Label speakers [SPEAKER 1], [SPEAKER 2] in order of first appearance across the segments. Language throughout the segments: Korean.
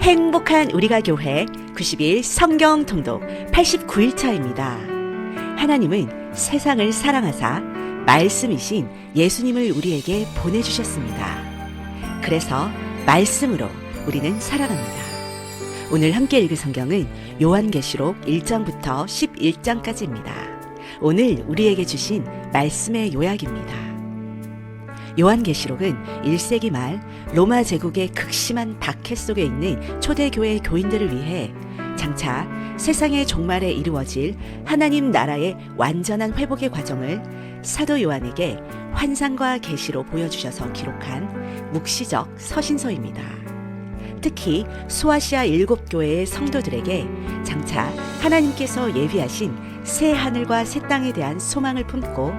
[SPEAKER 1] 행복한 우리가 교회 90일 성경 통독 89일차입니다. 하나님은 세상을 사랑하사 말씀이신 예수님을 우리에게 보내주셨습니다. 그래서 말씀으로 우리는 살아갑니다. 오늘 함께 읽을 성경은 요한계시록 1장부터 11장까지입니다. 오늘 우리에게 주신 말씀의 요약입니다. 요한계시록은 1세기 말 로마 제국의 극심한 박해 속에 있는 초대교회 교인들을 위해 장차 세상의 종말에 이루어질 하나님 나라의 완전한 회복의 과정을 사도 요한에게 환상과 계시로 보여주셔서 기록한 묵시적 서신서입니다. 특히 소아시아 7교회의 성도들에게 장차 하나님께서 예비하신 새 하늘과 새 땅에 대한 소망을 품고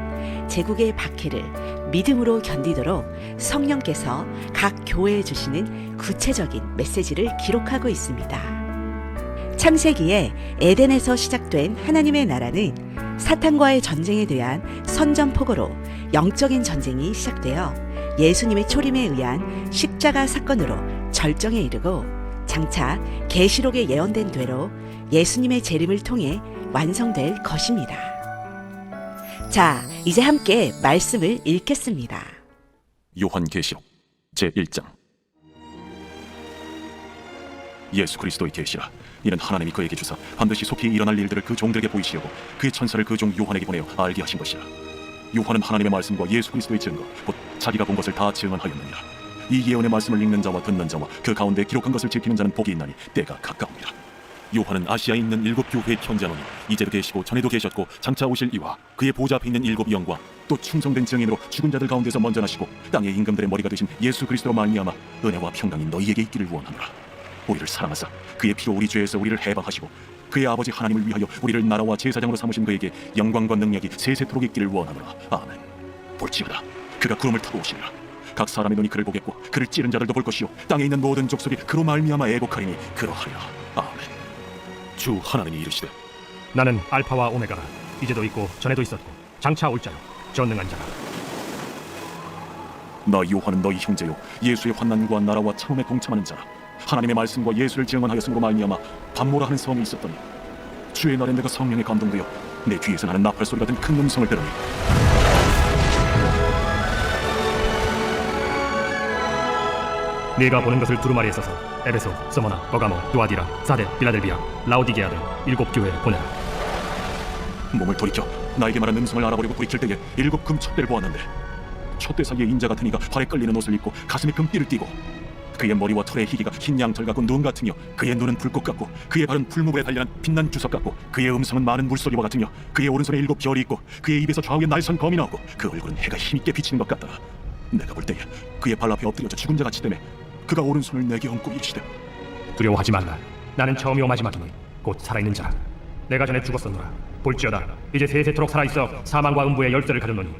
[SPEAKER 1] 제국의 박해를 믿음으로 견디도록 성령께서 각 교회에 주시는 구체적인 메시지를 기록하고 있습니다. 창세기에 에덴에서 시작된 하나님의 나라는 사탄과의 전쟁에 대한 선전포고로 영적인 전쟁이 시작되어 예수님의 초림에 의한 십자가 사건으로 절정에 이르고 장차 계시록에 예언된 대로 예수님의 재림을 통해 완성될 것입니다. 자, 이제 함께 말씀을 읽겠습니다.
[SPEAKER 2] 요한계시록 제1장. 예수 그리스도의 계시라. 이는 하나님이 그에게 주사 반드시 속히 일어날 일들을 그 종들에게 보이시려고 그의 천사를 그 종 요한에게 보내어 알게 하신 것이라. 요한은 하나님의 말씀과 예수 그리스도의 증거 곧 자기가 본 것을 다 증언하였느니라. 이 예언의 말씀을 읽는 자와 듣는 자와 그 가운데 기록한 것을 지키는 자는 복이 있나니 때가 가까우니라. 요한은 아시아에 있는 7교회에 편지하노니 이제도 계시고 전에도 계셨고 장차 오실 이와 그의 보좌 앞에 있는 7 영광 또 충성된 증인으로 죽은 자들 가운데서 먼저 나시고 땅의 임금들의 머리가 되신 예수 그리스도로 말미암아 은혜와 평강이 너희에게 있기를 원하노라. 우리를 사랑하사 그의 피로 우리 죄에서 우리를 해방하시고 그의 아버지 하나님을 위하여 우리를 나라와 제사장으로 삼으신 그에게 영광과 능력이 세세토록 있기를 원하노라. 아멘. 볼지어다 그가 구름을 타고 오시리라. 각 사람의 눈이 그를 보겠고 그를 찌른 자들도 볼 것이요 땅에 있는 모든 족속이 그로 말미암아 애곡하리니 그러하리라. 아멘. 주 하나님이 이르시되
[SPEAKER 3] 나는 알파와 오메가라. 이제도 있고 전에도 있었고 장차 올 자요 전능한 자라.
[SPEAKER 2] 나 요한은 너희 형제요 예수의 환난과 나라와 참음에 동참하는 자라. 하나님의 말씀과 예수를 증언하였음으로 말미암아 밤모라 하는 성이 있었더니 주의 날에 내가 성령에 감동되어 내 귀에서 나는 나팔 소리 같은 큰 음성을 들으니
[SPEAKER 3] 네가 보는 것을 두루마리에 써서 에베소, 스모나, 버가모, 두아디라, 사데, 빌라델비아, 라오디게아를 7교회에 보내라.
[SPEAKER 2] 몸을 돌이켜 나에게 말한 음성을 알아보려고 돌이킬 때에 7 금촛대를 보았는데 촛대 사이에 인자 같은 이가 발에 끌리는 옷을 입고 가슴에 금띠를 띠고 그의 머리와 털의 희기가 흰 양털 같고 눈 같으며 그의 눈은 불꽃 같고 그의 발은 풀무불에 단련한 빛난 주석 같고 그의 음성은 많은 물소리와 같으며 그의 오른손에 7 별이 있고 그의 입에서 좌우에 날선 검이 나오고 그 얼굴은 해가 힘있게 비치는 것 같더라. 내가 볼 때에 그의 발 앞에 엎드려져 죽은 자 같이 되매 그가 오른손을 내게 얹고 이르시되
[SPEAKER 3] 두려워하지 말라. 나는 처음이요 마지막이니 곧 살아있는 자라. 내가 전에 죽었었노라. 볼지어다 이제 세세토록 살아있어 사망과 음부의 열쇠를 가졌노니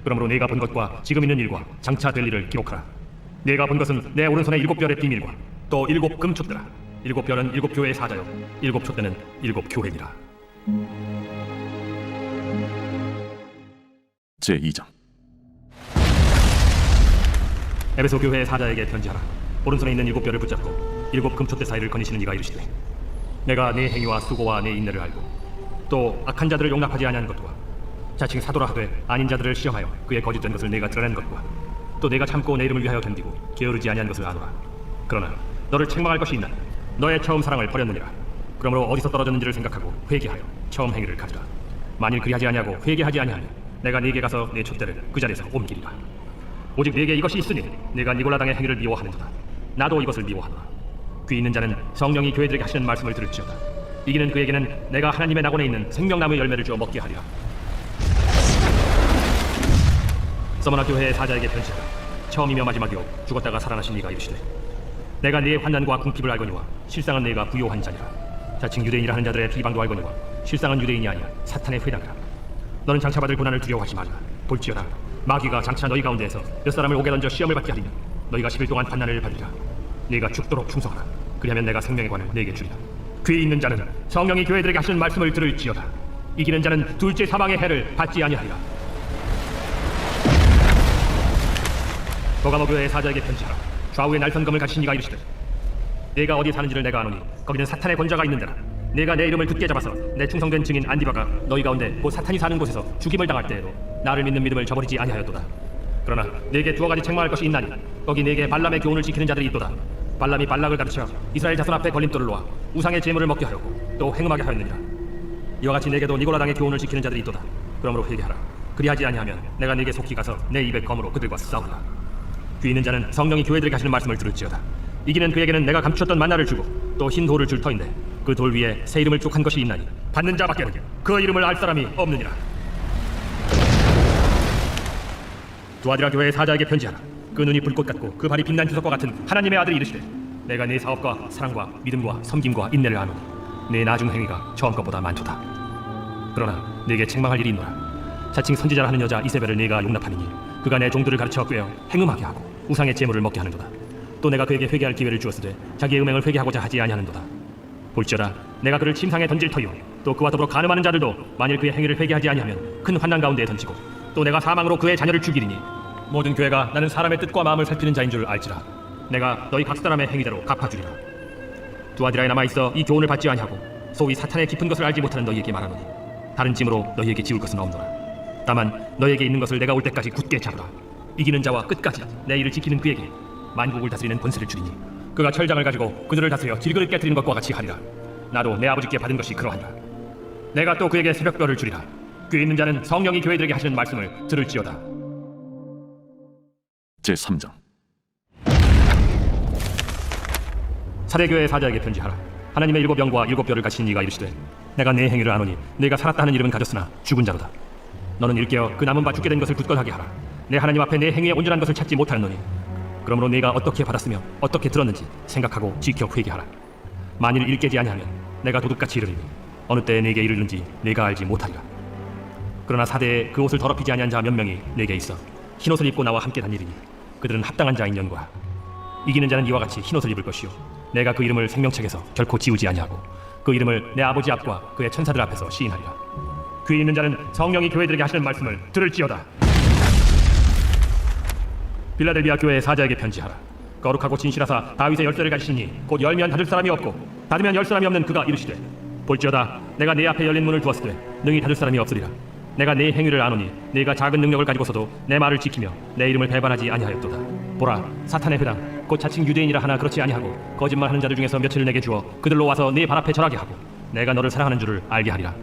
[SPEAKER 3] 그러므로 네가 본 것과 지금 있는 일과 장차 될 일을 기록하라. 네가 본 것은 내 오른손의 7별의 비밀과 또 7 금촛대라. 7별은 7교회의 사자요 7 촛대는 7 교회니라.
[SPEAKER 2] 제2장.
[SPEAKER 3] 에베소 교회의 사자에게 편지하라. 오른손에 있는 7별을 붙잡고 7 금촛대 사이를 거니시는 이가 이르시되 내가 네 행위와 수고와 네 인내를 알고 또 악한 자들을 용납하지 아니한 것과 자칭 사도라 하되 아닌 자들을 시험하여 그의 거짓된 것을 내가 드러낸 것과 또 내가 참고 내 이름을 위하여 견디고 게으르지 아니한 것을 아노라. 그러나 너를 책망할 것이 있나니 너의 처음 사랑을 버렸느니라. 그러므로 어디서 떨어졌는지를 생각하고 회개하여 처음 행위를 가져라. 만일 그리하지 아니하고 회개하지 아니하면 내가 네게 가서 내 촛대를 그 자리에서 옮기리라. 오직 네게 이것이 있으니 네가 니골라 당의 행위를 미워하는도다. 나도 이것을 미워하노라. 귀 있는 자는 성령이 교회들에게 하시는 말씀을 들을지어다. 이기는 그에게는 내가 하나님의 낙원에 있는 생명나무의 열매를 주어 먹게 하리라. 서머나 교회의 사자에게 편지하라. 처음이며 마지막이요 죽었다가 살아나신 이가 이르시되 내가 네의 환난과 궁핍을 알거니와 실상은 네가 부요한 자니라. 자칭 유대인이라 하는 자들의 비방도 알거니와 실상은 유대인이 아니야 사탄의 회당이라. 너는 장차 받을 고난을 두려워하지 말라. 볼지어다 마귀가 장차 너희 가운데에서 몇 사람을 옥에 던져 시험을 받게 하리면 너희가 10일 동안 환난을 받으리라. 네가 죽도록 충성하라. 그리하면 내가 생명의 관을 네게 주리라. 귀 있는 자는 성령이 교회들에게 하시는 말씀을 들을지어다. 이기는 자는 둘째 사망의 해를 받지 아니하리라. 버가모 교회의 사자에게 편지하라. 좌우에 날선검을 가지신 이가 이르시되 내가 어디 사는지를 내가 아노니 거기는 사탄의 권자가 있는 데라. 내가 내 이름을 굳게 잡아서 내 충성된 증인 안디바가 너희 가운데 곧 사탄이 사는 곳에서 죽임을 당할 때에도 나를 믿는 믿음을 저버리지 아니하였도다. 그러나 내게 두어 가지 책망할 것이 있나니 거기 내게 발람의 교훈을 지키는 자들이 있도다. 발람이 발락을 가르쳐 이스라엘 자손 앞에 걸림돌을 놓아 우상의 제물을 먹게 하였고 또 행음하게 하였느니라. 이와 같이 내게도 니고라당의 교훈을 지키는 자들이 있도다. 그러므로 회개하라. 그리하지 아니하면 내가 네게 속히 가서 내 입의 검으로 그들과 싸우라. 귀 있는 자는 성령이 교회들에게 하시는 말씀을 들을지어다. 이기는 그에게는 내가 감추었던 만나를 주고 또 흰 돌을 줄 터인데 그 돌 위에 새 이름을 쪽한 것이 있나니 받는 자밖에는 그 이름을 알 사람이 없느니라. 두아디라 교회의 사자에게 편지하라. 그 눈이 불꽃 같고 그 발이 빛난 주석과 같은 하나님의 아들이 이르시되 내가 네 사업과 사랑과 믿음과 섬김과 인내를 아노니 네 나중 행위가 처음 것보다 많도다. 그러나 네게 책망할 일이 있노라. 자칭 선지자라 하는 여자 이세벨을 네가 용납하느니 그가 내 종들을 가르쳐 꾀어 행음하게 하고 우상의 제물을 먹게 하는도다. 또 내가 그에게 회개할 기회를 주었으되 자기의 음행을 회개하고자 하지 아니하는도다. 볼지어다 내가 그를 침상에 던질 터이요 또 그와 더불어 간음하는 자들도 만일 그의 행위를 회개하지 아니하면 큰 환난 가운데에 던지고 또 내가 사망으로 그의 자녀를 죽이리니 모든 교회가 나는 사람의 뜻과 마음을 살피는 자인 줄 알지라. 내가 너희 각 사람의 행위대로 갚아주리라. 두아디라에 남아있어 이 교훈을 받지 아니하고 소위 사탄의 깊은 것을 알지 못하는 너희에게 말하노니 다른 짐으로 너희에게 지울 것은 없노라. 다만 너희에게 있는 것을 내가 올 때까지 굳게 잡으라. 이기는 자와 끝까지 내 일을 지키는 그에게 만국을 다스리는 권세를 주리니 그가 철장을 가지고 그들을 다스려 질그를 깨뜨리는 것과 같이 하리라. 나도 내 아버지께 받은 것이 그러하니라. 내가 또 그에게 새벽별을 주리라. 귀 있는 자는 성령이 교회들에게 하시는 말씀을 들을지어다.
[SPEAKER 2] 제3장.
[SPEAKER 3] 사대교회의 사자에게 편지하라. 하나님의 일곱 영과 일곱 별을 가진 이가 이르시되 내가 네 행위를 아노니 네가 살았다 하는 이름은 가졌으나 죽은 자로다. 너는 일깨어 그 남은 바 죽게 된 것을 굳건하게 하라. 내 하나님 앞에 내 행위의 온전한 것을 찾지 못하였노니 그러므로 네가 어떻게 받았으며 어떻게 들었는지 생각하고 지켜 회개하라. 만일 일깨지 아니하면 내가 도둑같이 이르리니 어느 때에 네게 이르는지 네가 알지 못하리라. 그러나 사대에 그 옷을 더럽히지 아니한 자 몇 명이 네게 있어 흰옷을 입고 나와 함께 다니리니 그들은 합당한 자인 연고라. 이기는 자는 이와 같이 흰옷을 입을 것이요 내가 그 이름을 생명책에서 결코 지우지 아니하고 그 이름을 내 아버지 앞과 그의 천사들 앞에서 시인하리라. 귀 있는 자는 성령이 교회들에게 하시는 말씀을 들을지어다. 빌라델비아 교회의 사자에게 편지하라. 거룩하고 진실하사 다윗의 열쇠를 가지시니 곧 열면 닫을 사람이 없고 닫으면 열 사람이 없는 그가 이르시되 볼지어다 내가 네 앞에 열린 문을 두었으되 능히 닫을 사람이 없으리라. 내가 네 행위를 아노니 네가 작은 능력을 가지고서도 내 말을 지키며 내 이름을 배반하지 아니하였도다. 보라 사탄의 회당 곧 자칭 유대인이라 하나 그렇지 아니하고 거짓말하는 자들 중에서 며칠을 내게 주어 그들로 와서 네 발 앞에 절하게 하고 내가 너를 사랑하는 줄을 알게 하리라.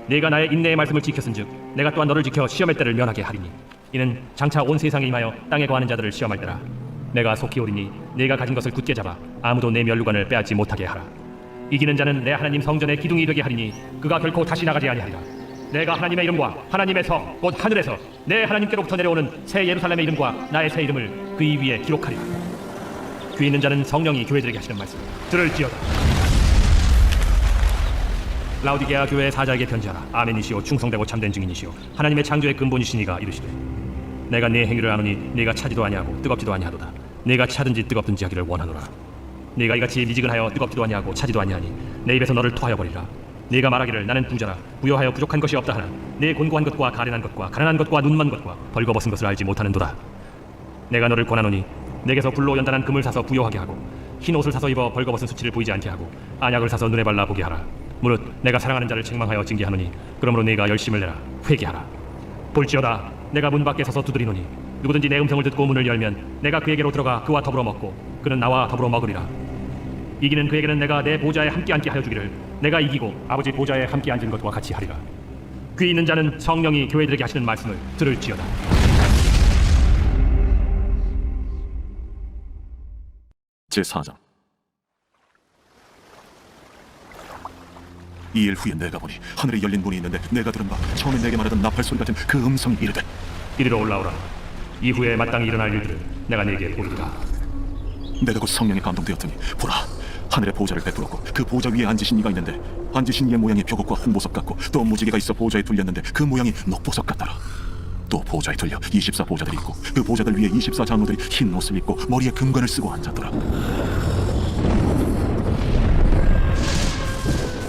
[SPEAKER 3] 네가 나의 인내의 말씀을 지켰은즉 내가 또한 너를 지켜 시험의 때를 면하게 하리니 이는 장차 온 세상에 임하여 땅에 거하는 자들을 시험할 때라. 내가 속히 오리니 네가 가진 것을 굳게 잡아 아무도 내 면류관을 빼앗지 못하게 하라. 이기는 자는 내 하나님 성전의 기둥이 되게 하리니 그가 결코 다시 나가지 아니하리라. 내가 하나님의 이름과 하나님의 성 곧 하늘에서 내 하나님께로부터 내려오는 새 예루살렘의 이름과 나의 새 이름을 그 이 위에 기록하리라. 귀 있는 자는 성령이 교회들에게 하시는 말씀 들을지어다. 라우디게아 교회의 사자에게 편지하라. 아멘이시오 충성되고 참된 증인이시오 하나님의 창조의 근본이시니가 이르시되 내가 네 행위를 아노니 네가 차지도 아니하고 뜨겁지도 아니하도다. 네가 차든지 뜨겁든지 하기를 원하노라. 네가 이같이 미지근하여 뜨겁지도 아니하고 차지도 아니하니 내 입에서 너를 토하여 버리라. 네가 말하기를 나는 부자라 부여하여 부족한 것이 없다 하나 네 곤고한 것과 가련한 것과 가난한 것과 눈먼 것과 벌거벗은 것을 알지 못하는도다. 내가 너를 권하노니 내게서 불로 연단한 금을 사서 부여하게 하고 흰 옷을 사서 입어 벌거벗은 수치를 보이지 않게 하고 안약을 사서 눈에 발라 보게 하라. 무릇 내가 사랑하는 자를 책망하여 징계하노니 그러므로 네가 열심을 내라 회개하라. 볼지어다 내가 문 밖에 서서 두드리노니 누구든지 내 음성을 듣고 문을 열면 내가 그에게로 들어가 그와 더불어 먹고 그는 나와 더불어 먹으리라. 이기는 그에게는 내가 내 보좌에 함께 앉게 하여 주기를 내가 이기고 아버지 보좌에 함께 앉은 것과 같이 하리라. 귀 있는 자는 성령이 교회들에게 하시는 말씀을 들을지어다.
[SPEAKER 2] 제4장. 이 일 후에 내가 보니 하늘에 열린 문이 있는데 내가 들은 바 처음에 내게 말하던 나팔 소리 같은 그 음성이 이르되
[SPEAKER 3] 이리로 올라오라. 이후에 마땅히 일어날 일들을 내가 네게 보이리라.
[SPEAKER 2] 내가 곧 성령에 감동되었더니 보라 하늘에 보좌를 베풀었고 그 보좌 위에 앉으신 이가 있는데 앉으신 이의 모양이 벼곡과 홍보석 같고 또 무지개가 있어 보좌에 둘렸는데 그 모양이 녹보석 같더라. 또 보좌에 들려 24보좌들이 있고 그 보좌들 위에 24장로들이 흰 옷을 입고 머리에 금관을 쓰고 앉았더라.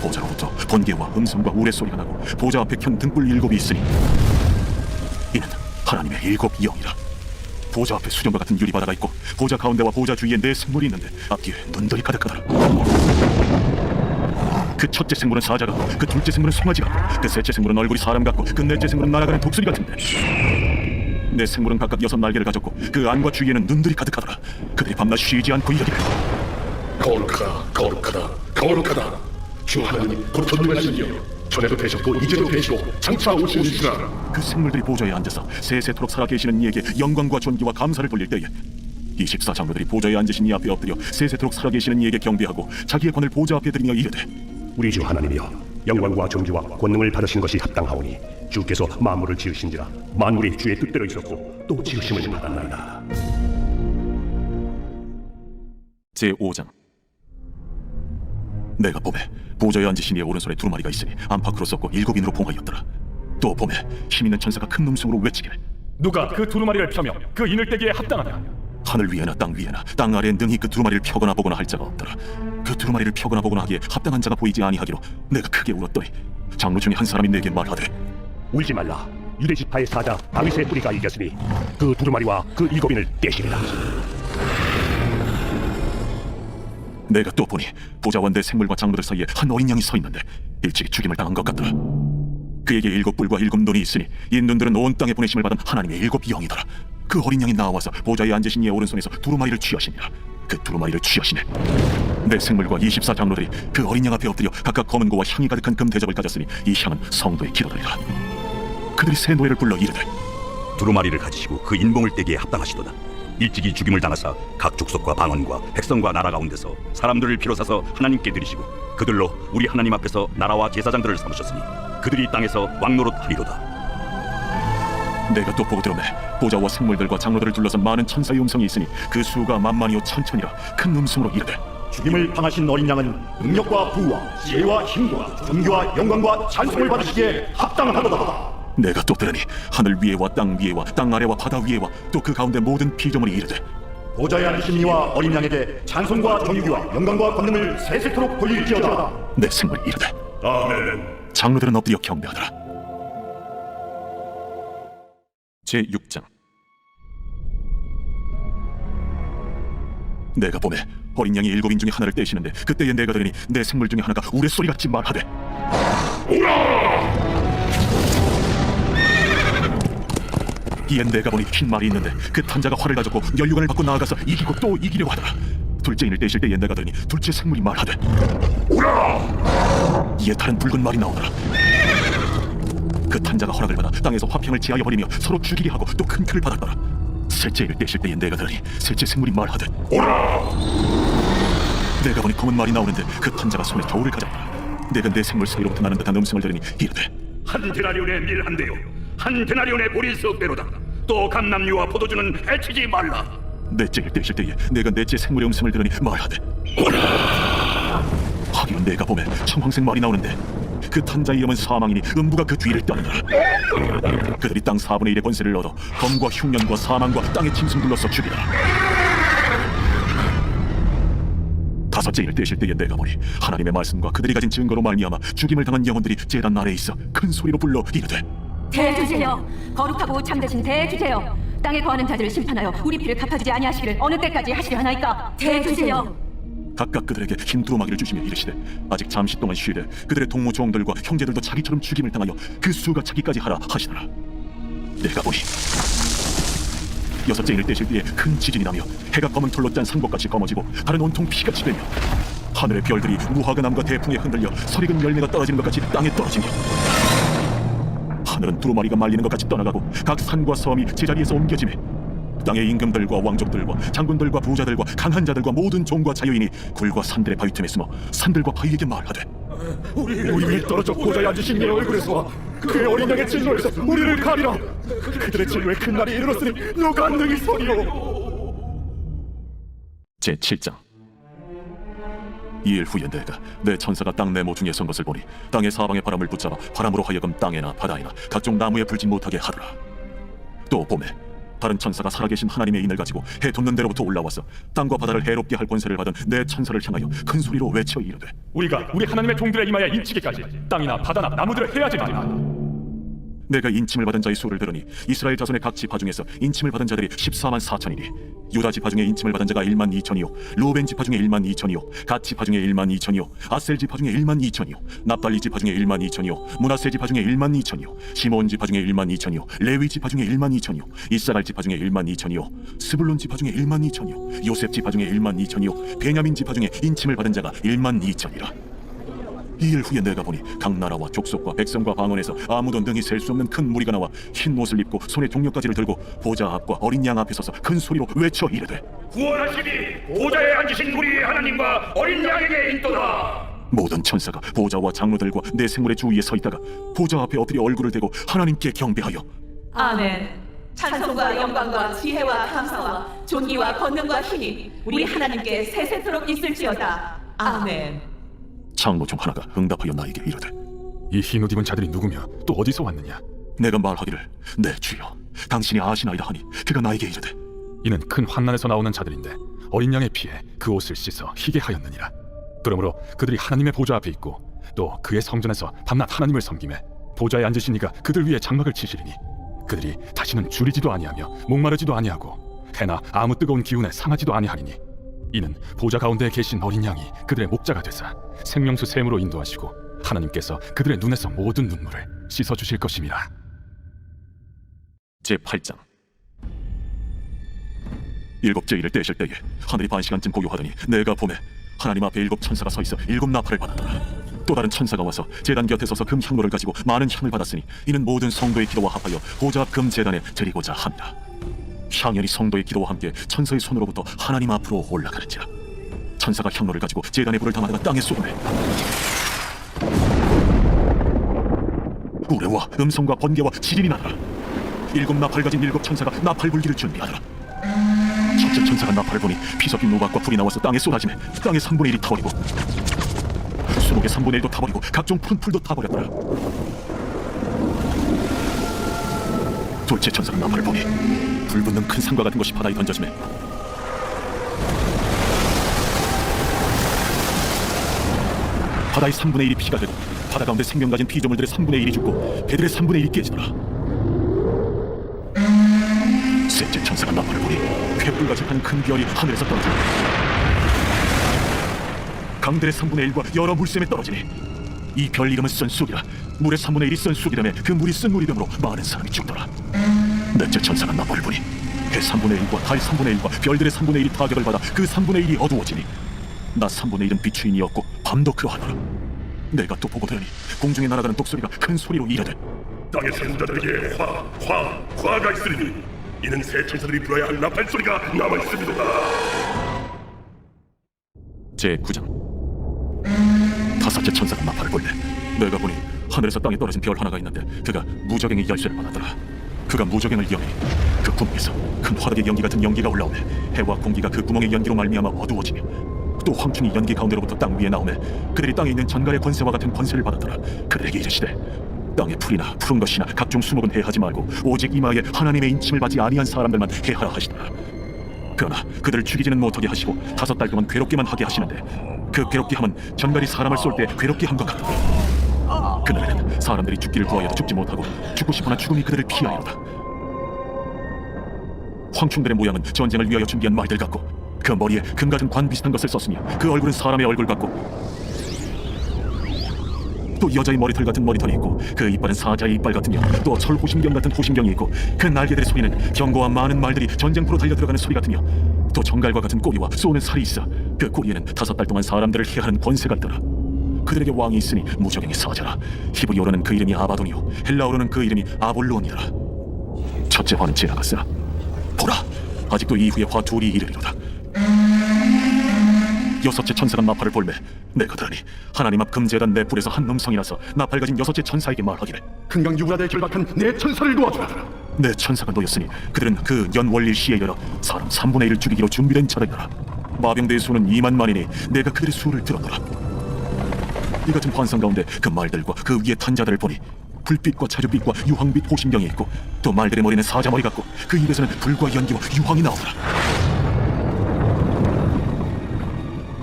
[SPEAKER 2] 보좌로부터 번개와 음성과 우레소리가 나고 보좌 앞에 켠 등불 7이 있으니 이는 하나님의 7 영이라. 보좌 앞에 수정과 같은 유리바다가 있고 보좌 가운데와 보좌 주위에 네 생물이 있는데 앞뒤에 눈들이 가득하더라. 그 첫째 생물은 사자 같고 그 둘째 생물은 송아지 같고 그 셋째 생물은 얼굴이 사람 같고 그 넷째 생물은 날아가는 독수리 같은데 네 생물은 각각 6날개를 가졌고 그 안과 주위에는 눈들이 가득하더라. 그들이 밤낮 쉬지 않고 이르기를
[SPEAKER 4] 거룩하다, 거룩하다, 거룩하다. 주 하나님 곧 전능하시니여 전에도 되셨고 이제도 되시고 장차 오시리시라.
[SPEAKER 2] 그 생물들이 보좌에 앉아서 세세토록 살아계시는 이에게 영광과 존귀와 감사를 돌릴 때에 24장로들이 보좌에 앉으신 이 앞에 엎드려 세세토록 살아계시는 이에게 경배하고 자기의 권을 보좌 앞에 드리며 이르되
[SPEAKER 5] 우리 주 하나님이여 영광과 존귀와 권능을 받으신 것이 합당하오니 주께서 만물을 지으신지라 만물이 주의 뜻대로 있었고 또 지으심을 받았나이다.
[SPEAKER 2] 제5장 내가 봄에 보좌에 앉으신 이의 오른손에 두루마리가 있으니 안팎으로 썩고 7인으로 봉하였더라. 또 봄에 힘있는 천사가 큰 음성으로 외치기를
[SPEAKER 3] 누가 그 두루마리를 펴며 그 인을 떼기에 합당하냐?
[SPEAKER 2] 하늘 위에나 땅 위에나 땅 아래에 능히 그 두루마리를 펴거나 보거나 할 자가 없더라. 그 두루마리를 펴거나 보거나 하기에 합당한 자가 보이지 아니하기로 내가 크게 울었더니 장로 중에 한 사람이 내게 말하되
[SPEAKER 5] 울지 말라. 유대 지파의 사자 다윗의 뿌리가 이겼으니 그 두루마리와 그 7인을 떼시리라.
[SPEAKER 2] 내가 또 보니 보좌와 내 생물과 장로들 사이에 한 어린 양이 서 있는데 일찍이 죽임을 당한 것 같더라. 그에게 7뿔과 7눈이 있으니 이 눈들은 온 땅에 보내심을 받은 하나님의 7영이더라. 그 어린 양이 나와서 보좌에 앉으신 이의 오른손에서 두루마리를 취하시니라. 그 두루마리를 취하시네. 내 생물과 24장로들이 그 어린 양 앞에 엎드려 각각 검은 고와 향이 가득한 금 대접을 가졌으니 이 향은 성도의 기도들이라. 그들이 새 노래를 불러 이르되
[SPEAKER 6] 두루마리를 가지시고 그 인봉을 떼기에 합당하시도다. 일찍이 죽임을 당하사 각 족속과 방언과 백성과 나라 가운데서 사람들을 비로사서 하나님께 드리시고 그들로 우리 하나님 앞에서 나라와 제사장들을 삼으셨으니 그들이 땅에서 왕노릇 하리로다.
[SPEAKER 2] 내가 또 보고 들으매 보좌와 생물들과 장로들을 둘러서 많은 천사의 음성이 있으니 그 수가 만만이요 천천이라 큰 음성으로 이르되
[SPEAKER 5] 죽임을 당하신 어린 양은 능력과 부와 지혜와 힘과 존귀와 영광과 찬송을 받으시기에 합당하도다.
[SPEAKER 2] 내가 또 들으니 하늘 위에와 땅 아래와 바다 위에와 또 그 가운데 모든 피조물이 이르되
[SPEAKER 5] 보좌에 앉으신 이와 어린 양에게 찬송과 존귀와 영광과 권능을 세세토록 돌릴지어다.
[SPEAKER 2] 내 생물이 이르되
[SPEAKER 5] 아멘.
[SPEAKER 2] 장로들은 엎드려 경배하더라. 제6장 내가 보매 어린 양이 7인 중에 하나를 떼시는데 그때에 내가 들으니 내 생물 중에 하나가 우레소리 같이 말하되 이에 내가 보니 흰 말이 있는데 그 탄자가 활을 가졌고 연료관을 받고 나아가서 이기고 또 이기려고 하더라. 둘째 인을 떼실 때에 내가 들으니 둘째 생물이 말하되 이에 다른 붉은 말이 나오더라. 그 탄자가 허락을 받아 땅에서 화평을 지하여 버리며 서로 죽이게 하고 또 큰 표를 받았더라. 셋째 인을 떼실 때에 내가 들으니 셋째 생물이 말하되 내가 보니 검은 말이 나오는데 그 탄자가 손에 저울을 가졌더라. 내가 내 생물 사이로부터 나는 듯한 음성을 들으니 이르되
[SPEAKER 5] 한 데나리온의 밀 한 대요 한 데나리온의 보리 석 대로다. 또 감람류와 포도주는 해치지 말라.
[SPEAKER 2] 넷째 일 떼실 때에 내가 넷째 생물의 음성을 들으니 말하되 하기로 내가 보매 청황색 말이 나오는데 그 탄자의 이름은 사망이니 음부가 그 뒤를 따르더라. 그들이 땅 4분의 1의 권세를 얻어 검과 흉년과 사망과 땅의 짐승 불러서 죽이더라. 다섯째 일 떼실 때에 내가 보니 하나님의 말씀과 그들이 가진 증거로 말미암아 죽임을 당한 영혼들이 제단 아래에 있어 큰 소리로 불러 이르되
[SPEAKER 7] 대주제여, 거룩하고 참되신 대주제여, 땅에 거하는 자들을 심판하여 우리 피를 갚아주지 아니하시기를 어느 때까지 하시려 하나이까. 대주제여.
[SPEAKER 2] 각각 그들에게 흰 두루마기를 주시며 이르시되 아직 잠시 동안 쉬되 그들의 동무 종들과 형제들도 자기처럼 죽임을 당하여 그 수가 차기까지 하라 하시더라. 내가 보니 여섯째 인을 떼실 때에 큰 지진이 나며 해가 검은 털로 짠 상복같이 검어지고 달은 온통 피같이 되며 하늘의 별들이 무화과나무가 대풍에 흔들려 설익은 열매가 떨어지는 것 같이 땅에 떨어지며 하늘은 두루마리가 말리는 것 같이 떠나가고 각 산과 섬이 제자리에서 옮겨지며 땅의 임금들과 왕족들과 장군들과 부자들과 강한 자들과 모든 종과 자유인이 굴과 산들의 바위 틈에 숨어 산들과 바위에게 말하되
[SPEAKER 5] 우리 떨어져 보좌에 앉으신 이의 얼굴에서 그의 어린 양의 진노에서 우리를 가리라. 그들의 진노의 큰 날이 이르렀으니 누가 능히 서리오.
[SPEAKER 2] 제7장 이일 후에 내가 내 천사가 땅 네모 중에 선 것을 보니 땅의 사방의 바람을 붙잡아 바람으로 하여금 땅에나 바다에나 각종 나무에 불지 못하게 하더라. 또 봄에 다른 천사가 살아계신 하나님의 인을 가지고 해 돋는 데로부터 올라와서 땅과 바다를 해롭게 할 권세를 받은 내 천사를 향하여 큰 소리로 외쳐 이르되
[SPEAKER 3] 우리가 우리 하나님의 종들의 이마에 인치기까지 땅이나 바다나 나무들을 해하지 말라.
[SPEAKER 2] 내가 인침을 받은 자의 수를 들으니 이스라엘 자손의 각 지파 중에서 인침을 받은 자들이 14만 4천이니 유다 지파 중에 인침을 받은 자가 1만 2천이요 루벤 지파 중에 1만 2천이요 갓 지파 중에 1만 2천이요 아셀 지파 중에 1만 2천이요 납달리 지파 중에 1만 2천이요 므낫세 지파 중에 1만 2천이요 시몬 지파 중에 1만 2천이요 레위 지파 중에 1만 2천이요 이사갈 지파 중에 1만 2천이요 스불론 지파 중에 1만 2천이요 요셉 지파 중에 1만 2천이요 베냐민 지파 중에 인침을 받은 자가 1만 2천이라. 이 일 후에 내가 보니 각 나라와 족속과 백성과 방언에서 아무도 능히 셀 수 없는 큰 무리가 나와 흰 옷을 입고 손에 종려가지를 들고 보좌 앞과 어린 양 앞에 서서 큰 소리로 외쳐 이르되
[SPEAKER 5] 구원하시니 보좌에 앉으신 우리 하나님과 어린 양에게 있도다.
[SPEAKER 2] 모든 천사가 보좌와 장로들과 내 생물의 주위에 서 있다가 보좌 앞에 엎드려 얼굴을 대고 하나님께 경배하여
[SPEAKER 8] 아멘. 찬송과 영광과 지혜와 감사와 존귀와 권능과 힘이 우리 하나님께 세세토록 있을지어다. 아멘.
[SPEAKER 2] 장로 중 하나가 응답하여 나에게 이르되
[SPEAKER 5] 이 흰 옷 입은 자들이 누구며 또 어디서 왔느냐?
[SPEAKER 2] 내가 말하기를 내 주여 당신이 아시나이다 하니 그가 나에게 이르되
[SPEAKER 5] 이는 큰 환난에서 나오는 자들인데 어린 양의 피에 그 옷을 씻어 희게 하였느니라. 그러므로 그들이 하나님의 보좌 앞에 있고 또 그의 성전에서 밤낮 하나님을 섬기매 보좌에 앉으신 이가 그들 위에 장막을 치시리니 그들이 다시는 줄이지도 아니하며 목마르지도 아니하고 해나 아무 뜨거운 기운에 상하지도 아니하리니 이는 보좌 가운데 계신 어린 양이 그들의 목자가 되사 생명수 샘으로 인도하시고 하나님께서 그들의 눈에서 모든 눈물을 씻어주실 것임이라.
[SPEAKER 2] 제8장 일곱 제의를 떼실 때에 하늘이 반시간쯤 고요하더니 내가 보매 하나님 앞에 7 천사가 서 있어 7 나팔을 받았더라. 또 다른 천사가 와서 제단 곁에 서서 금 향로를 가지고 많은 향을 받았으니 이는 모든 성도의 기도와 합하여 보좌 앞 금 제단에 드리고자 합니다. 향연이 성도의 기도와 함께 천사의 손으로부터 하나님 앞으로 올라가는지라. 천사가 향로를 가지고 제단의 불을 담아다가 땅에 쏟으매 우레와 음성과 번개와 지진이 나더라. 7 나팔 가진 7 천사가 나팔 불기를 준비하더라. 첫째 천사가 나팔을 보니 피 섞인 노각과 불이 나와서 땅에 쏟아지매 땅의 3분의 1이 타버리고 수목의 3분의 1도 타버리고 각종 푸른 풀도 타버렸더라. 둘째 천사가 나팔을 보니 불붙는 큰 산과 같은 것이 바다에 던져지매 바다의 3분의 1이 피가 되고 바다 가운데 생명 가진 피조물들의 3분의 1이 죽고 배들의 3분의 1이 깨지더라. 셋째 천사가 나팔을 보니 횃불같이 한 큰 별이 하늘에서 떨어지고 강들의 3분의 1과 여러 물샘에 떨어지니 이 별 이름은 쓴쑥이라. 물의 3분의 1이 쓴쑥이라며 그 물이 쓴 물이 되므로 많은 사람이 죽더라. 넷째 천사가 나팔을 보니 해 3분의 1과 달 3분의 1과 별들의 3분의 1이 타격을 받아 그 3분의 1이 어두워지니 낮 3분의 1은 비추인이었고 밤도 그러하더라. 내가 또 보고 들으니 공중에 날아가는 독소리가 큰 소리로 이르되
[SPEAKER 4] 땅의 생자들에게 화가 있으리니 이는 새 천사들이 불어야 할 나팔 소리가 남아 있습니다.
[SPEAKER 2] 제9장 다섯째 천사가 나팔을 불매 내가 보니 하늘에서 땅에 떨어진 별 하나가 있는데 그가 무저갱의 열쇠를 받았더라. 그가 무저갱을 여니 그 구멍에서 큰 화덕의 연기 같은 연기가 올라오매 해와 공기가 그 구멍의 연기로 말미암아 어두워지며 또 황충이 연기 가운데로부터 땅 위에 나오매 그들이 땅에 있는 전갈의 권세와 같은 권세를 받았더라. 그들에게 이르시되 땅의 풀이나 푸른 것이나 각종 수목은 해하지 말고 오직 이마에 하나님의 인침을 받지 아니한 사람들만 해하라 하시더라. 그러나 그들을 죽이지는 못하게 하시고 5달 동안 괴롭게만 하게 하시는데 그 괴롭게 함은 전갈이 사람을 쏠 때 괴롭게 함과 같더라. 그날에는 사람들이 죽기를 구하여도 죽지 못하고 죽고 싶으나 죽음이 그들을 피하여다. 황충들의 모양은 전쟁을 위하여 준비한 말들 같고 그 머리에 금 같은 관 비슷한 것을 썼으며 그 얼굴은 사람의 얼굴 같고 또 여자의 머리털 같은 머리털이 있고 그 이빨은 사자의 이빨 같으며 또 철호심경 같은 호심경이 있고 그 날개들의 소리는 경고와 많은 말들이 전쟁포로 달려들어가는 소리 같으며 또 정갈과 같은 꼬리와 쏘는 살이 있어 그 꼬리에는 5달 동안 사람들을 해하는 권세가 있더라. 그들에게 왕이 있으니 무저갱의 사자라. 히브리어로는 그 이름이 아바돈이요 헬라어로는 그 이름이 아볼론이라. 첫째 화는 지나갔으나 보라 아직도 이후에 화 둘이 이르리로다. 여섯째 천사가 나팔을 불매 내가 들으니 하나님 앞 금제단 내 뿔에서 한 음성이 나서 나팔 가진 여섯째 천사에게 말하기를
[SPEAKER 4] 금강 유브라데에 결박한 내 천사를 도와주라.
[SPEAKER 2] 내 천사가 놓였으니 그들은 그 연월일 시에 이르러 사람 3분의 1을 죽이기로 준비된 자들이라. 마병대의 수는 2만 만이니 내가 그들의 수를 들었노라. 이 같은 환상 가운데 그 말들과 그 위에 탄 자들을 보니 불빛과 자줏빛과 유황빛 호심경이 있고 또 말들의 머리는 사자 머리 같고 그 입에서는 불과 연기와 유황이 나오더라.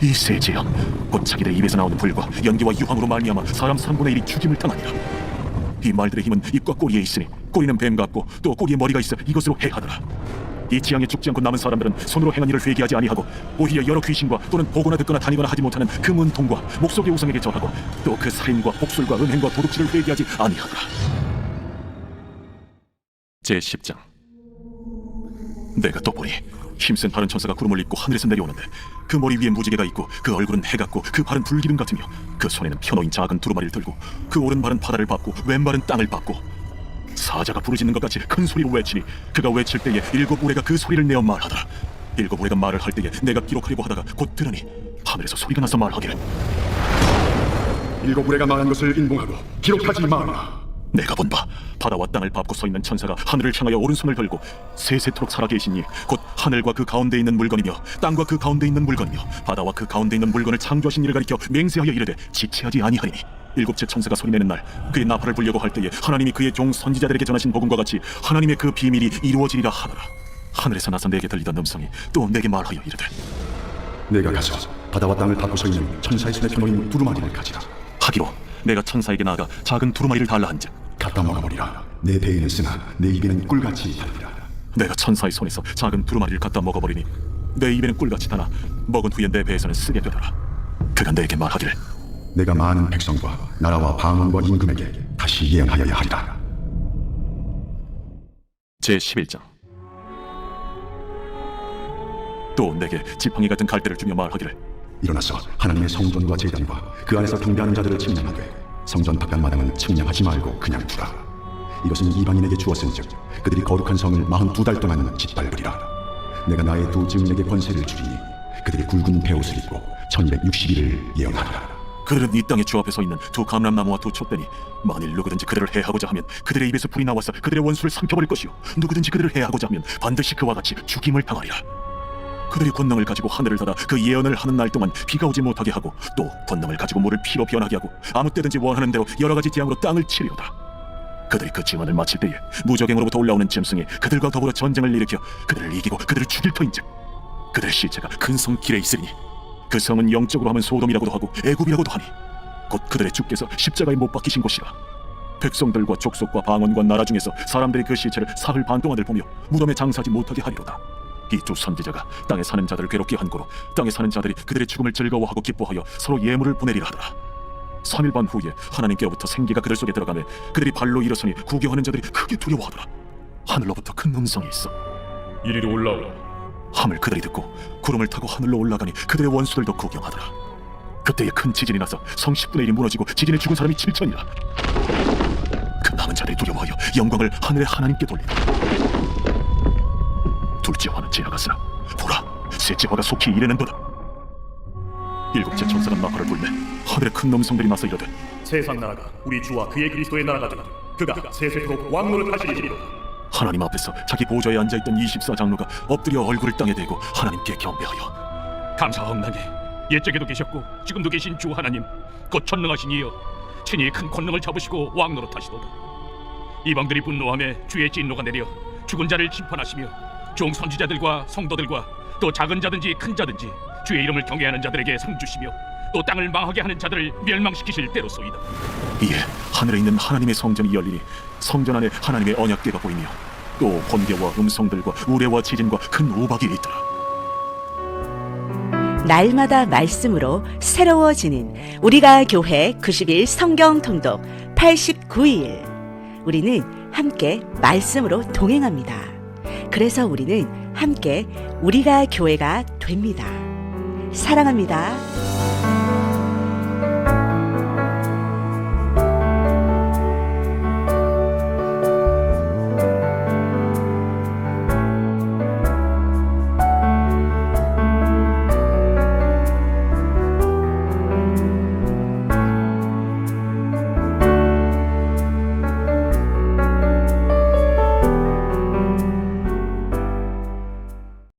[SPEAKER 2] 이 세 재앙 곧 자기들 입에서 나오는 불과 연기와 유황으로 말미암아 사람 3분의 1이 죽임을 당하니라. 이 말들의 힘은 입과 꼬리에 있으니 꼬리는 뱀 같고 또 꼬리에 머리가 있어 이것으로 해하더라. 이 지향에 죽지 않고 남은 사람들은 손으로 행한 일을 회개하지 아니하고 오히려 여러 귀신과 또는 보거나 듣거나 다니거나 하지 못하는 그 문통과 목속의 우상에게 절하고 또 그 살인과 복술과 음행과 도둑질을 회개하지 아니하더라. 제10장. 내가 또 보니 힘센 다른 천사가 구름을 입고 하늘에서 내려오는데 그 머리 위에 무지개가 있고 그 얼굴은 해 같고 그 발은 불기름 같으며 그 손에는 펴놓인 작은 두루마리를 들고 그 오른발은 바다를 밟고 왼발은 땅을 밟고 사자가 부르짖는 것 같이 큰 소리로 외치니 그가 외칠 때에 7 우레가 그 소리를 내어 말하더라. 7 우레가 말을 할 때에 내가 기록하려고 하다가 곧 들으니 하늘에서 소리가 나서 말하기를
[SPEAKER 4] 7 우레가 말한 것을 인봉하고 기록하지 마라.
[SPEAKER 2] 내가 본 바 바다와 땅을 밟고 서 있는 천사가 하늘을 향하여 오른손을 들고 세세토록 살아계시니 곧 하늘과 그 가운데 있는 물건이며 땅과 그 가운데 있는 물건이며 바다와 그 가운데 있는 물건을 창조하신 이를 가리켜 맹세하여 이르되 지체하지 아니하리니 7째 천사가 소리내는 날 그의 나팔을 불려고 할 때에 하나님이 그의 종 선지자들에게 전하신 복음과 같이 하나님의 그 비밀이 이루어지리라 하더라. 하늘에서 나서 내게 들리던 음성이 또 내게 말하여 이르되
[SPEAKER 9] 내가 가서 바다와 땅을 밟고 서 있는 천사의 손에 펴놓인 두루마리를 가지라.
[SPEAKER 2] 하기로 내가 천사에게 나아가 작은 두루마리를 달라 한즉
[SPEAKER 9] 갖다 먹어버리라. 내 배에는 쓰나 내 입에는 꿀같이 달리라.
[SPEAKER 2] 내가 천사의 손에서 작은 두루마리를 갖다 먹어버리니 내 입에는 꿀같이 타나 먹은 후에 내 배에서는 쓰게 되더라. 그가 내게 말하기를
[SPEAKER 9] 내가 많은 백성과 나라와 방언과 임금에게 다시 예언하여야 하리라.
[SPEAKER 2] 제11장. 또 내게 지팡이 같은 갈대를 주며 말하기를
[SPEAKER 9] 일어나서 하나님의 성전과 제단과 그 안에서 경배하는 자들을 측량하되 성전 바깥마당은 측량하지 말고 그냥 두라. 이것은 이방인에게 주었은즉 그들이 거룩한 성을 42달 동안 짓밟으리라. 내가 나의 두 증인에게 권세를 주리니 그들이 굵은 베옷을 입고 1260일을 예언하리라.
[SPEAKER 2] 그들은 이 땅에 주 앞에 서 있는 두 감람나무와 두 촛대니 만일 누구든지 그들을 해하고자 하면 그들의 입에서 불이 나와서 그들의 원수를 삼켜버릴 것이요 누구든지 그들을 해하고자 하면 반드시 그와 같이 죽임을 당하리라. 그들이 권능을 가지고 하늘을 닫아 그 예언을 하는 날 동안 비가 오지 못하게 하고 또 권능을 가지고 물을 피로 변하게 하고 아무 때든지 원하는 대로 여러 가지 재앙으로 땅을 치리로다. 그들이 그 증언을 마칠 때에 무적행으로부터 올라오는 짐승이 그들과 더불어 전쟁을 일으켜 그들을 이기고 그들을 죽일 터인즉 그들의 시체가 큰 성 길에 있으리니 그 성은 영적으로 하면 소돔이라고도 하고 애굽이라고도 하니 곧 그들의 주께서 십자가에 못 박히신 곳이라. 백성들과 족속과 방언과 나라 중에서 사람들이 그 시체를 사흘 반 동안을 보며 무덤에 장사하지 못하게 하리로다. 이 두 선지자가 땅에 사는 자들을 괴롭게 한 고로 땅에 사는 자들이 그들의 죽음을 즐거워하고 기뻐하여 서로 예물을 보내리라 하더라. 3일 반 후에 하나님께로부터 생기가 그들 속에 들어가매 그들이 발로 일어서니 구경하는 자들이 크게 두려워하더라. 하늘로부터 큰 음성이 있어
[SPEAKER 4] 이리로 올라오라.
[SPEAKER 2] 함을 그들이 듣고 구름을 타고 하늘로 올라가니 그들의 원수들도 구경하더라. 그때에 큰 지진이 나서 성 10분의 1이 무너지고 지진에 죽은 사람이 7천이라. 그 남은 자들이 두려워하여 영광을 하늘의 하나님께 돌리더라. 둘째 화는 지나갔으나 보라 셋째 화가 속히 이르는도다. 7째 천사가 나팔을 불매 하늘에 큰 음성들이 나서 이르되
[SPEAKER 3] 세상 나라가 우리 주와 그의 그리스도의 나라가 되니 그가 세세토록 왕노를 하시리이로다.
[SPEAKER 2] 하나님 앞에서 자기 보좌에 앉아있던 24장로가 엎드려 얼굴을 땅에 대고 하나님께 경배하여
[SPEAKER 3] 감사하옵나니 옛적에도 계셨고 지금도 계신 주 하나님 곧 전능하신 이여 친히 큰 권능을 잡으시고 왕노릇 하시도다. 이방들이 분노하며 주의 진노가 내려 죽은 자를 심판하시며 종 선지자들과 성도들과 또 작은 자든지 큰 자든지 주의 이름을 경외하는 자들에게 상 주시며 또 땅을 망하게 하는 자들을 멸망시키실 때로소이다.
[SPEAKER 2] 이에 하늘에 있는 하나님의 성전이 열리니 성전 안에 하나님의 언약궤가 보이며 또 번개와 음성들과 우레와 지진과 큰 우박이 있더라.
[SPEAKER 1] 날마다 말씀으로 새로워지는 우리가 교회 90일 성경 통독 89일. 우리는 함께 말씀으로 동행합니다. 그래서 우리는 함께 우리가 교회가 됩니다. 사랑합니다.